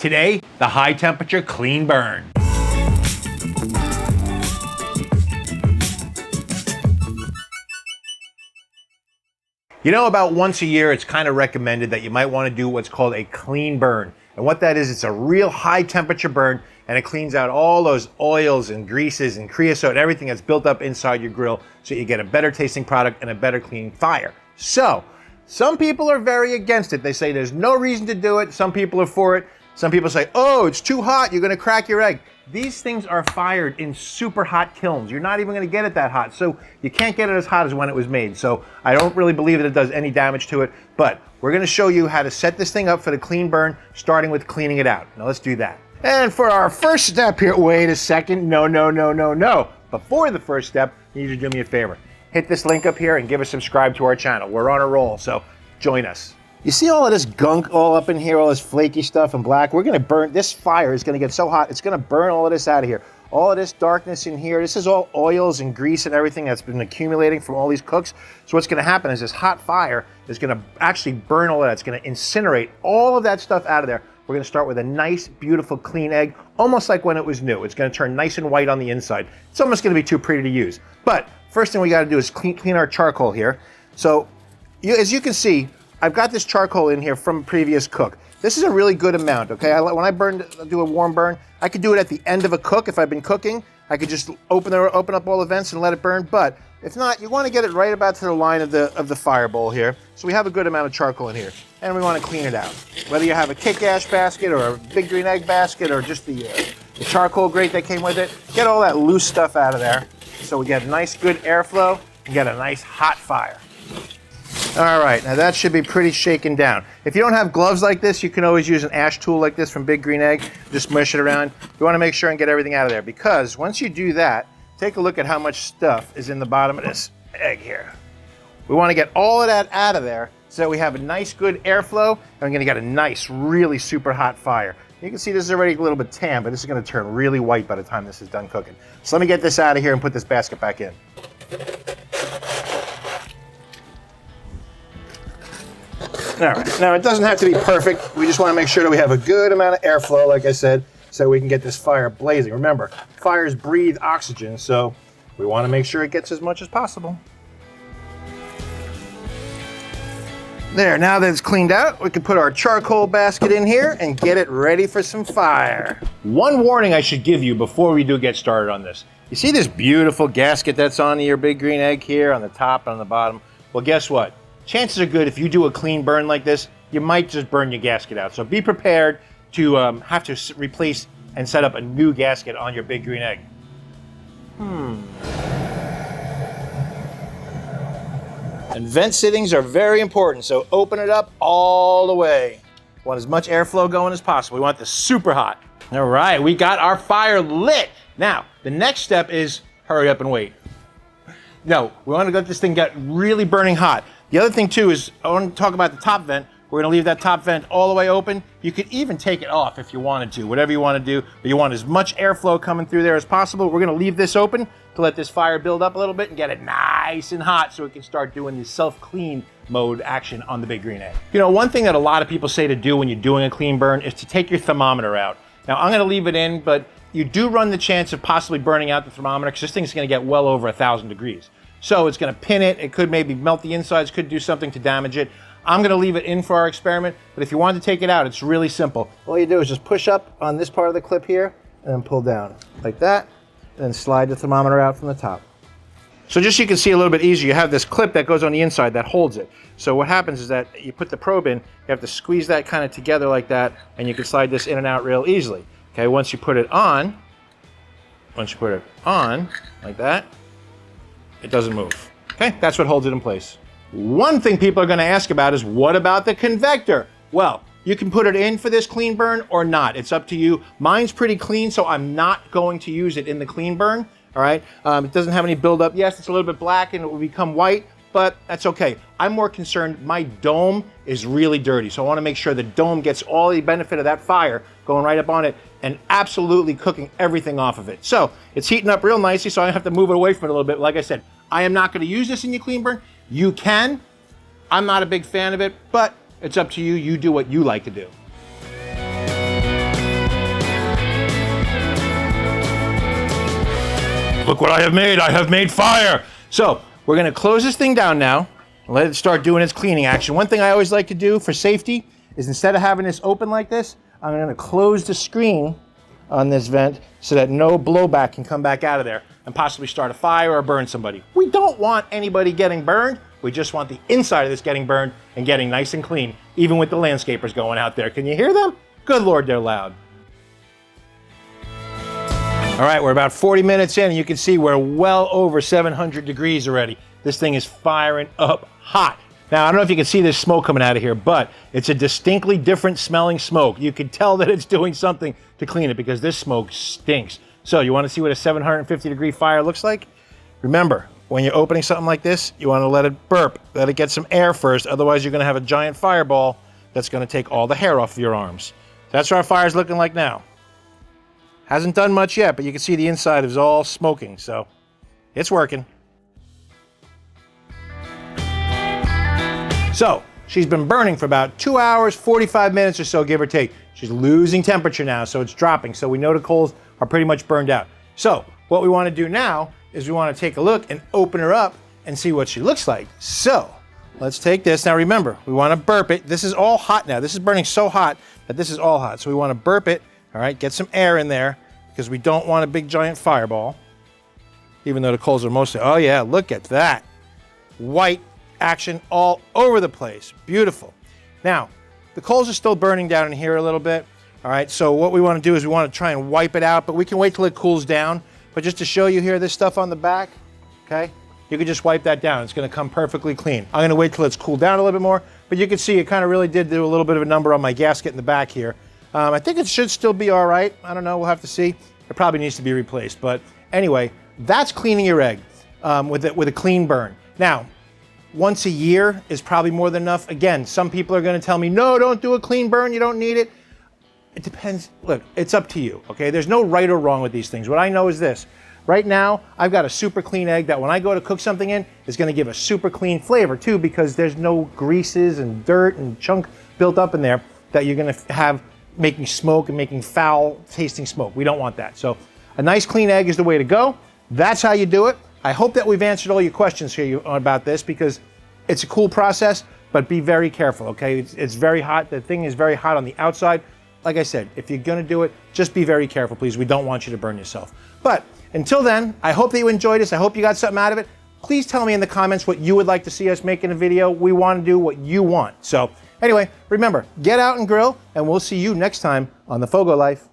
Today, the high temperature clean burn. You know, about once a year, it's kind of recommended that you might want to do what's called a clean burn. And what that is, it's a real high temperature burn, and it cleans out all those oils and greases and creosote and everything that's built up inside your grill, so you get a better tasting product and a better clean fire. So, some people are very against it. They say there's no reason to do it. Some people are for it. Some people say, oh, it's too hot, you're gonna crack your egg. These things are fired in super hot kilns. You're not even gonna get it that hot. So you can't get it as hot as when it was made. So I don't really believe that it does any damage to it, but we're gonna show you how to set this thing up for the clean burn, starting with cleaning it out. Now let's do that. And for our first step here, wait a second, no. Before the first step, you need to do me a favor. Hit this link up here and give us a subscribe to our channel. We're on a roll, so join us. You see all of this gunk all up in here, all this flaky stuff and black? We're gonna burn, this fire is gonna get so hot, it's gonna burn all of this out of here. All of this darkness in here, this is all oils and grease and everything that's been accumulating from all these cooks. So what's gonna happen is this hot fire is gonna actually burn all of that. It's gonna incinerate all of that stuff out of there. We're gonna start with a nice, beautiful, clean egg, almost like when it was new. It's gonna turn nice and white on the inside. It's almost gonna be too pretty to use. But first thing we gotta do is clean our charcoal here. So as you can see, I've got this charcoal in here from a previous cook. This is a really good amount, okay? When I do a warm burn, I could do it at the end of a cook if I've been cooking. I could just open up all the vents and let it burn, but if not, you want to get it right about to the line of the fire bowl here. So we have a good amount of charcoal in here, and we want to clean it out. Whether you have a kick ash basket or a big green egg basket or just the charcoal grate that came with it, get all that loose stuff out of there so we get nice, good airflow and get a nice hot fire. All right, now that should be pretty shaken down. If you don't have gloves like this, you can always use an ash tool like this from Big Green Egg. Just mush it around. You want to make sure and get everything out of there, because once you do that, take a look at how much stuff is in the bottom of this egg here. We want to get all of that out of there so that we have a nice, good airflow, and we're going to get a nice, really super hot fire. You can see this is already a little bit tan, but this is going to turn really white by the time this is done cooking. So let me get this out of here and put this basket back in. All right, now it doesn't have to be perfect. We just want to make sure that we have a good amount of airflow, like I said, so we can get this fire blazing. Remember, fires breathe oxygen, so we want to make sure it gets as much as possible. There, now that it's cleaned out, we can put our charcoal basket in here and get it ready for some fire. One warning I should give you before we do get started on this. You see this beautiful gasket that's on your Big Green Egg here on the top and on the bottom? Well, guess what? Chances are good if you do a clean burn like this, you might just burn your gasket out. So be prepared to have to replace and set up a new gasket on your Big Green Egg. And vent sittings are very important, so open it up all the way. Want as much airflow going as possible. We want this super hot. All right, we got our fire lit. Now, the next step is hurry up and wait. No, we want to get this thing get really burning hot. The other thing too is, I want to talk about the top vent. We're going to leave that top vent all the way open. You could even take it off if you wanted to, whatever you want to do. But you want as much airflow coming through there as possible. We're going to leave this open to let this fire build up a little bit and get it nice and hot so it can start doing the self-clean mode action on the Big Green Egg. You know, one thing that a lot of people say to do when you're doing a clean burn is to take your thermometer out. Now, I'm going to leave it in, but you do run the chance of possibly burning out the thermometer because this thing's going to get well over 1,000 degrees. So it's going to pin it. It could maybe melt the insides, could do something to damage it. I'm going to leave it in for our experiment, but if you want to take it out, it's really simple. All you do is just push up on this part of the clip here and then pull down like that, and then slide the thermometer out from the top. So just so you can see a little bit easier, you have this clip that goes on the inside that holds it. So what happens is that you put the probe in, you have to squeeze that kind of together like that, and you can slide this in and out real easily. Okay, once you put it on like that, it doesn't move. Okay, that's what holds it in place. One thing people are going to ask about is, what about the Conveggtor? Well, you can put it in for this clean burn or not. It's up to you. Mine's pretty clean, so I'm not going to use it in the clean burn. All right, it doesn't have any buildup. Yes, it's a little bit black and it will become white, but that's okay. I'm more concerned, my dome is really dirty, so I want to make sure the dome gets all the benefit of that fire going right up on it and absolutely cooking everything off of it. So it's heating up real nicely, so I have to move it away from it a little bit. Like I said, I am not going to use this in your clean burn. You can. I'm not a big fan of it, but it's up to you. You do what you like to do. look what I have made. I have made fire. So we're gonna close this thing down now. Let it start doing its cleaning action. One thing I always like to do for safety is instead of having this open like this, I'm gonna close the screen on this vent so that no blowback can come back out of there and possibly start a fire or burn somebody. We don't want anybody getting burned. We just want the inside of this getting burned and getting nice and clean, even with the landscapers going out there. Can you hear them? Good Lord, they're loud. All right, we're about 40 minutes in and you can see we're well over 700 degrees already. This thing is firing up hot. Now, I don't know if you can see this smoke coming out of here, but it's a distinctly different smelling smoke. You can tell that it's doing something to clean it because this smoke stinks. So you want to see what a 750 degree fire looks like? Remember, when you're opening something like this, you want to let it burp, let it get some air first. Otherwise, you're going to have a giant fireball that's going to take all the hair off of your arms. That's what our fire's looking like now. Hasn't done much yet, but you can see the inside is all smoking, so it's working. So, she's been burning for about 2 hours, 45 minutes or so, give or take. She's losing temperature now, so it's dropping. So we know the coals are pretty much burned out. So, what we want to do now is we want to take a look and open her up and see what she looks like. So, let's take this. Now remember, we want to burp it. This is all hot now. This is burning so hot that this is all hot. So we want to burp it, all right, get some air in there because we don't want a big giant fireball. Even though the coals are mostly, oh yeah, look at that. White action all over the place. Beautiful. Now, the coals are still burning down in here a little bit. All right, so what we want to do is we want to try and wipe it out, but we can wait till it cools down. But just to show you here, this stuff on the back, okay, you can just wipe that down. It's going to come perfectly clean. I'm going to wait till it's cooled down a little bit more, but you can see it kind of really did do a little bit of a number on my gasket in the back here. I think it should still be all right. I don't know, we'll have to see. It probably needs to be replaced, but anyway, that's cleaning your egg with a clean burn. Now, once a year is probably more than enough. Again, some people are going to tell me, no, don't do a clean burn, you don't need it. It depends. Look, it's up to you, okay? There's no right or wrong with these things. What I know is this. Right now, I've got a super clean egg that when I go to cook something in, is going to give a super clean flavor too, because there's no greases and dirt and chunk built up in there that you're going to have making smoke and making foul tasting smoke. We don't want that. So a nice clean egg is the way to go. That's how you do it. I hope that we've answered all your questions here about this because it's a cool process, but be very careful, okay? It's very hot. The thing is very hot on the outside. Like I said, if you're gonna do it, just be very careful, please. We don't want you to burn yourself. But until then, I hope that you enjoyed this. I hope you got something out of it. Please tell me in the comments what you would like to see us make in a video. We want to do what you want. So anyway, remember, get out and grill, and we'll see you next time on the FOGO Life.